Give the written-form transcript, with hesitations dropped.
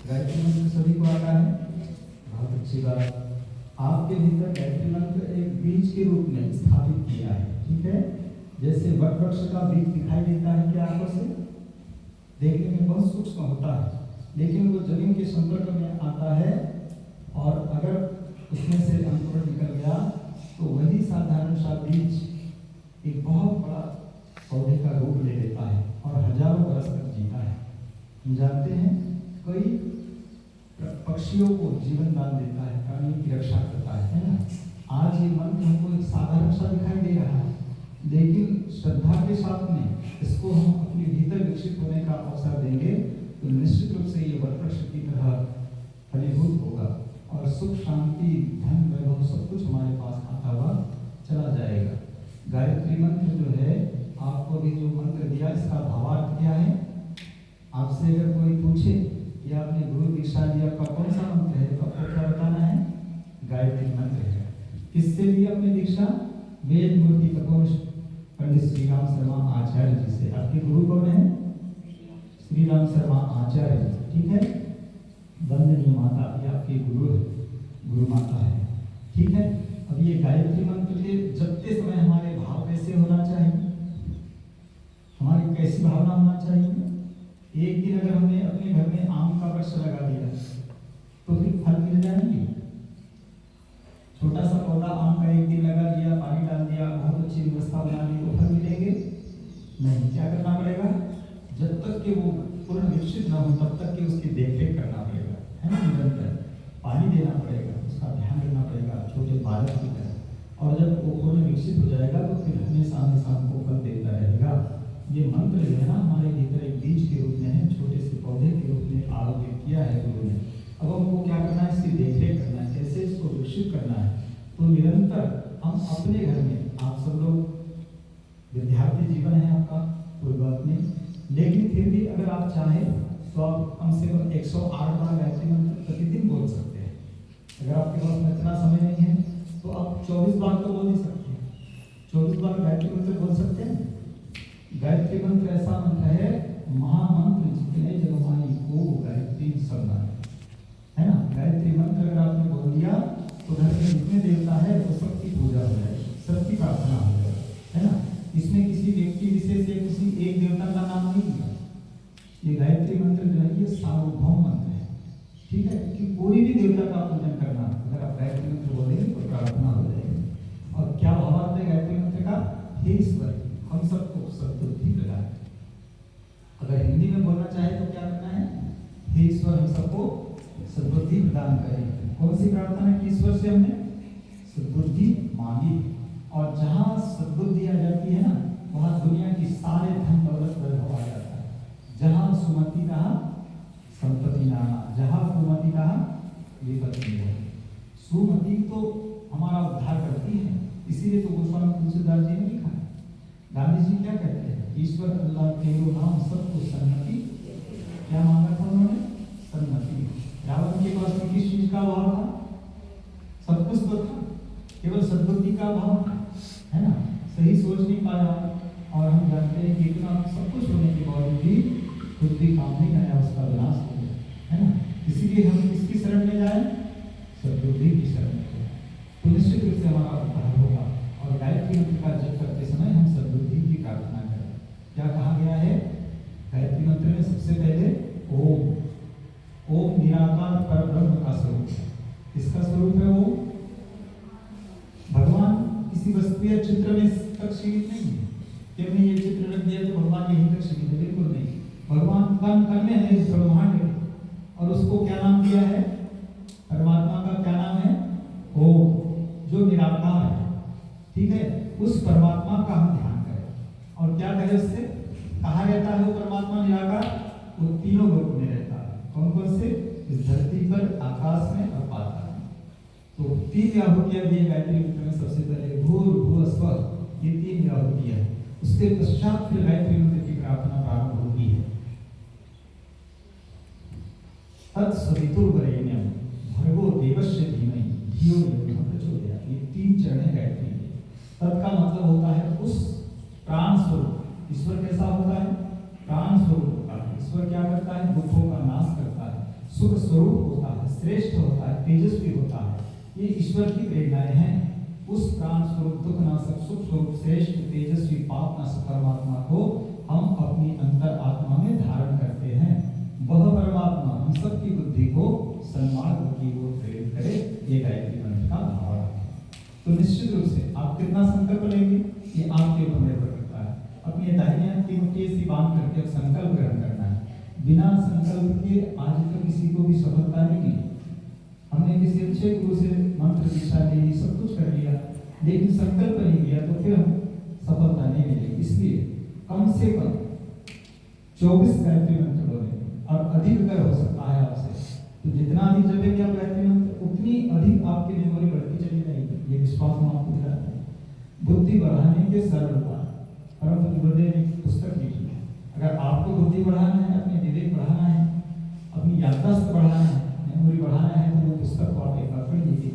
गायत्री मंत्र सभी को आता है, बहुत अच्छी बात। आपके भीतर गायत्री मंत्र एक बीज के रूप में स्थापित किया है, ठीक है। जैसे वट वृक्ष का बीज दिखाई देता है क्या आंखों से, देखने में बहुत सूक्ष्म होता है, लेकिन वो जमीन के संपर्क में आता है और अगर उसमें से अंकुरण निकल गया तो वही साधारण सा बीज एक बहुत बड़ा पौधे का रूप ले लेता है और हजारों वर्ष तक जीता है। हम जानते हैं कई पक्षियों को जीवन दान देता है, प्राणियों की रक्षा करता है ना। आज ये मंत्र हमको एक साधारण सा दिखाई दे रहा है, लेकिन श्रद्धा के साथ में इसको हम अपने भीतर विकसित होने का अवसर देंगे तो निश्चित रूप से ये वटवृक्ष की तरह फलीभूत होगा और सुख शांति धन वैभव सब कुछ हमारे पास आता हुआ चला जाएगा। गायत्री मंत्र जो है, आपको भी जो मंत्र दिया इसका भावार्थ क्या है। आपसे अगर कोई पूछे कि आपने गुरु दीक्षा ली, आपका कौन सा मंत्र है, तो आपको क्या बताना है, गायत्री मंत्र है। किससे ली आपने दीक्षा, वेद मूर्ति तपोनिष्ठ पंडित श्री राम शर्मा आचार्य जी से। आपके गुरु कौन है, श्री राम शर्मा आचार्य जी, ठीक है। वंदनीय माता, ये आपके गुरु माता है, ठीक है। अब ये गायत्री मंत्र के जपते समय हमारे भाव कैसे होना चाहिए, हमारी कैसी भावना होना चाहिए। एक दिन अगर हमने अपने घर में आम का वृक्ष लगा दिया तो फिर फल मिल जाएंगे। छोटा सा पौधा आम का एक दिन लगा दिया, पानी डाल दिया, बहुत अच्छी व्यवस्था बना दी तो फल मिलेंगे नहीं। क्या करना पड़ेगा, जब तक कि वो पूर्ण विकसित ना हो तब तक कि उसकी देखरेख करना पड़ेगा, है ना। निरंतर पानी देना पड़ेगा, उसका ध्यान रखना पड़ेगा छोटे बालक की तरह। और जब वो पूर्ण विकसित हो जाएगा तो फिर हमेशा हमको फल देता रहेगा। ये मंत्र जो है ना, हमारे भीतर एक बीज के रूप में है, छोटे से पौधे के रूप में आरोपित किया है गुरु ने। अब हमको क्या करना है, इसकी देखरेख करना है, कैसे इसको विकसित करना है। तो निरंतर हम अपने घर में, आप सब लोग विद्यार्थी जीवन है आपका, कोई बात नहीं, लेकिन फिर भी अगर आप चाहें तो आप कम से कम 108 बार गायत्री मंत्र प्रतिदिन बोल सकते हैं। अगर आपके पास में इतना समय नहीं है तो आप 24 बार तो बोल ही सकते हैं, 24 बार गायत्री मंत्र बोल सकते हैं। गायत्री मंत्र ऐसा मंत्र है, महामंत्र जितने जगमाई को गायत्री सबना, है ना। गायत्री मंत्र अगर आपने बोल दिया तो घर में जितने देवता है वो सबकी पूजा हो जाएगी, सबकी प्रार्थना हो जाएगी, है ना। इसमें किसी व्यक्ति विशेष या किसी एक देवता का नाम नहीं है। ये गायत्री मंत्र जो है ये सार्वभौम मंत्र है, ठीक है। कि कोई भी देवता का पूजन करना, अगर आप गायत्री मंत्र बोलेंगे तो प्रार्थना हो जाएगी। और क्या भावार्थ है गायत्री मंत्र का, हे ईश्वर हम सबको सद्बुद्धि प्रदान करें। अगर हिंदी में बोलना चाहे तो क्या करना है, हे ईश्वर हम सबको सद्बुद्धि प्रदान करें। कौन सी प्रार्थना की ईश्वर से हमने सद्बुद्धि मांगी, और जहाँ सद्बुद्धि आ जाती है ना, वहाँ दुनिया की सारे धन दौलत वैभव आ जाता है। जहाँ सुमति कहा संपत्ति नाना, जहाँ कुमति कहा विपत्ति है। सुमति तो हमारा उद्धार करती है, इसीलिए तो गोस्वामी तुलसीदास जी ने लिखा है। गांधी जी क्या कहते हैं, ईश्वर अल्लाह तेरो नाम सबको सन्मति, क्या मांगा था उन्होंने, सन्मति। रावण के पास में किस चीज का अभाव था, सब कुछ तो था, केवल सद्बुद्धि का अभाव था, है ना। सही सोच नहीं पाया, और हम जानते हैं कि इतना सब कुछ होने के बावजूद भी खुद भी काम नहीं आया, उसका विनाश हो गया, है ना। इसीलिए हम किसकी शरण में जाए, सद्बुद्धि की शरण में जाए, तो निश्चित रूप से हमारा उद्धार होगा। और गायत्री मंत्र का जप करते समय हम सद्बुद्धि की प्रार्थना करें। क्या कहा गया है गायत्री मंत्र में, सबसे पहले ओम। ओम निराकार परब्रह्म का स्वरूप है। किसका स्वरूप है ओम, भगवान किसी वस्तु या चित्र में तक सीमित नहीं है कि हमने ये चित्र रख दिया तो भगवान यहीं तक सीमित है, बिल्कुल नहीं। भगवान कण कण में है इस ब्रह्मांड में, और उसको क्या नाम दिया है, परमात्मा का क्या नाम है, ओम, जो निराकार है, ठीक है। उस परमात्मा का हम ध्यान करें। और क्या करें उससे, कहा रहता है वो परमात्मा निराकार, वो तीनों लोक में रहता है। कौन कौन से, इस धरती पर, आकाश में और पाताल में। तो 3 आहुतियां दी गायत्री मंत्र में। सबसे पहले भूर्भुवः स्वः, ये 3 आहुतियां, उसके पश्चात फिर गायत्री मंत्र की प्रार्थना प्रारंभ होती है। तत्सवितुर्वरेण्यं भर्गो देवस्य धीमहि धियो यो नः प्रचोदयात्, ये 3 चरण है गायत्री के। तत् का मतलब होता है उस प्राण स्वरूप। ईश्वर कैसा होता है, प्राण स्वरूप होता है। ईश्वर क्या करता है, दुखों का नाश करता है, शुभ स्वरूप होता है, श्रेष्ठ होता है, तेजस्वी होता है। ये ईश्वर की प्रेरणाएं हैं। उस प्राण स्वरूप, दुख नाशक, सुख स्वरूप, श्रेष्ठ, तेजस्वी, पाप नाशक परमात्मा को हम अपनी अंतर आत्मा में धारण करते हैं। वह परमात्मा हम सबकी बुद्धि को सन्मार्ग की ओर प्रेरित करे, ये गायत्री मंत्र का भाव है। तो निश्चित रूप से आप कितना संकल्प लेंगे ये आपके ऊपर निर्भर करता है। अपनी दाहिने हाथ की मुट्ठी ऐसी बांध करके अब संकल्प ग्रहण करना है। बिना संकल्प के आज तक किसी को भी सफलता नहीं मिली। हमने किसी अच्छे गुरु से मंत्र दीक्षा ली, सब कुछ कर लिया, लेकिन संकल्प नहीं लिया तो फिर हम सफलता नहीं मिलेगी। इसलिए कम से कम 24 गायत्री मंत्र बोले और अधिक अगर हो सकता है आपसे, तो जितना अधिक जपेंगे आप गायत्री मंत्र, उतनी अधिक आपकी मेमोरी बढ़ती चली जाएगी। ये विश्वास हम आपको दिलाते हैं। बुद्धि बढ़ाने के सरल उपाय, परम गुरुदेव ने एक पुस्तक लिखी है। अगर आपको बुद्धि बढ़ाना है, अपने विवेक बढ़ाना है, अपनी याददाश्त बढ़ाना है, मेमोरी बढ़ाना है, तो वो पुस्तक को आप एक बार पढ़ लीजिए।